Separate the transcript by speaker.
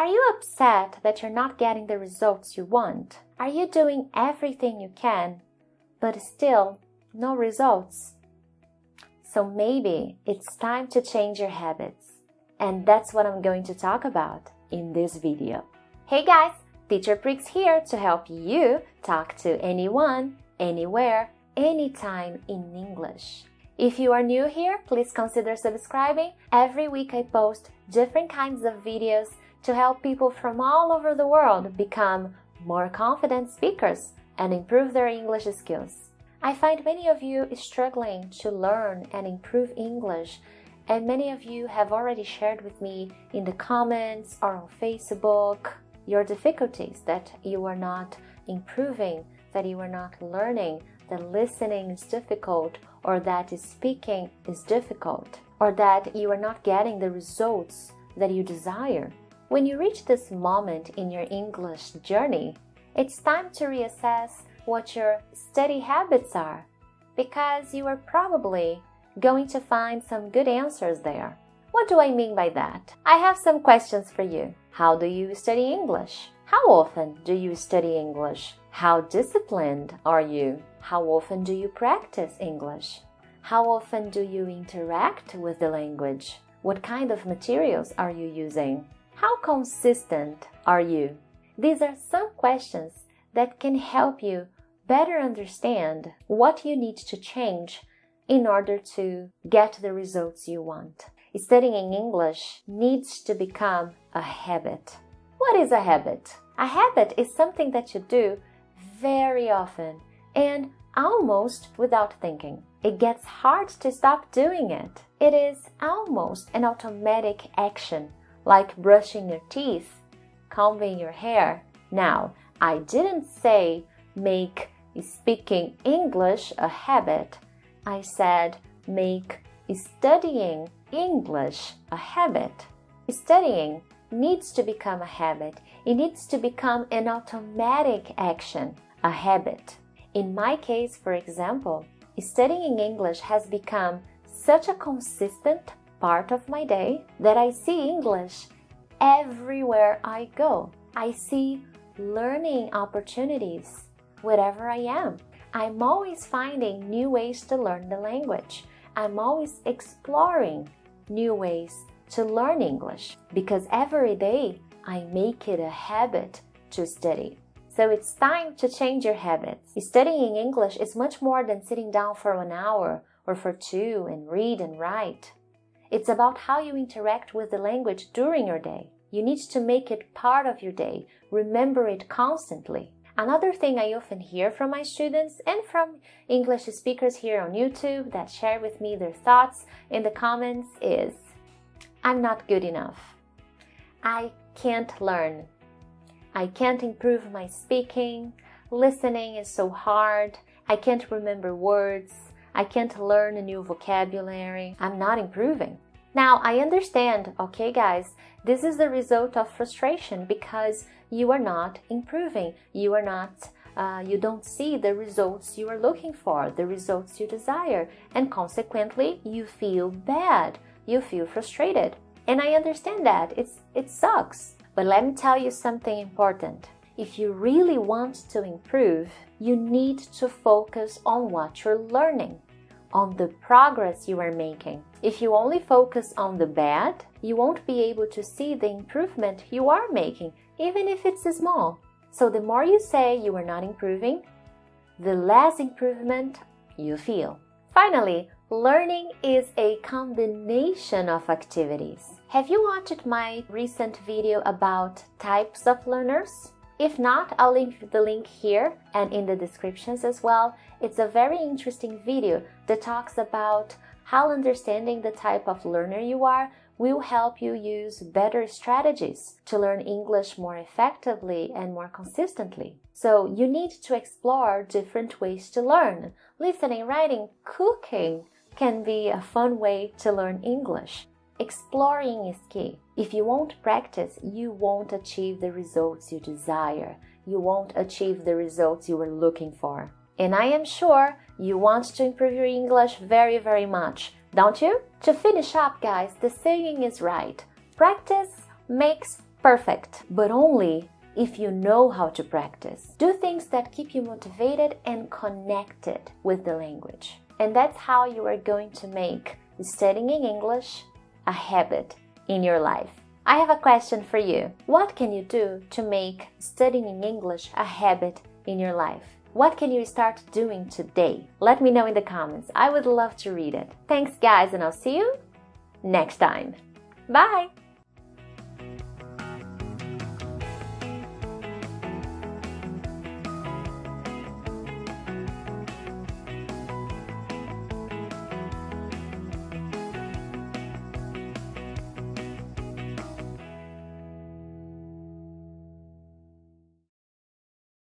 Speaker 1: Are you upset that you're not getting the results you want? Are you doing everything you can, but still no results? So maybe it's time to change your habits. And that's what I'm going to talk about in this video. Hey guys, Teacher Prix here to help you talk to anyone, anywhere, anytime in English. If you are new here, please consider subscribing. Every week I post different kinds of videos to help people from all over the world become more confident speakers and improve their English skills. I find many of you struggling to learn and improve English, and many of you have already shared with me in the comments or on Facebook your difficulties, that you are not improving, that you are not learning, that listening is difficult, or that speaking is difficult, or that you are not getting the results that you desire. When you reach this moment in your English journey, it's time to reassess what your study habits are, because you are probably going to find some good answers there. What do I mean by that? I have some questions for you. How do you study English? How often do you study English? How disciplined are you? How often do you practice English? How often do you interact with the language? What kind of materials are you using? How consistent are you? These are some questions that can help you better understand what you need to change in order to get the results you want. Studying English needs to become a habit. What is a habit? A habit is something that you do very often and almost without thinking. It gets hard to stop doing it. It is almost an automatic action, like brushing your teeth, combing your hair. Now, I didn't say make speaking English a habit. I said make studying English a habit. Studying needs to become a habit. It needs to become an automatic action, a habit. In my case, for example, studying English has become such a consistent part of my day that I see English everywhere I go. I see learning opportunities wherever I am. I'm always finding new ways to learn the language. I'm always exploring new ways to learn English, because every day I make it a habit to study. So it's time to change your habits. Studying English is much more than sitting down for 1 hour or for 2 and read and write. It's about how you interact with the language during your day. You need to make it part of your day. Remember it constantly. Another thing I often hear from my students and from English speakers here on YouTube that share with me their thoughts in the comments is, I'm not good enough. I can't learn. I can't improve my speaking. Listening is so hard. I can't remember words. I can't learn a new vocabulary. I'm not improving. Now, I understand, okay guys, this is the result of frustration because you are not improving. You don't see the results you are looking for, the results you desire, and consequently, you feel bad. You feel frustrated. And I understand that. It sucks. But let me tell you something important. If you really want to improve, you need to focus on what you're learning, on the progress you are making. If you only focus on the bad, you won't be able to see the improvement you are making, even if it's small. So the more you say you are not improving, the less improvement you feel. Finally, learning is a combination of activities. Have you watched my recent video about types of learners? If not, I'll leave the link here and in the descriptions as well. It's a very interesting video that talks about how understanding the type of learner you are will help you use better strategies to learn English more effectively and more consistently. So you need to explore different ways to learn. Listening, writing, cooking can be a fun way to learn English. Exploring is key. If you won't practice, you won't achieve the results you desire. You won't achieve the results you were looking for. And I am sure you want to improve your English very, very much, don't you? To finish up, guys, the saying is right. Practice makes Perfect, but only if you know how to practice. Do things that keep you motivated and connected with the language. And that's how you are going to make studying English a habit in your life. I have a question for you. What can you do to make studying English a habit in your life? What can you start doing today? Let me know in the comments. I would love to read it. Thanks guys, and I'll see you next time. Bye!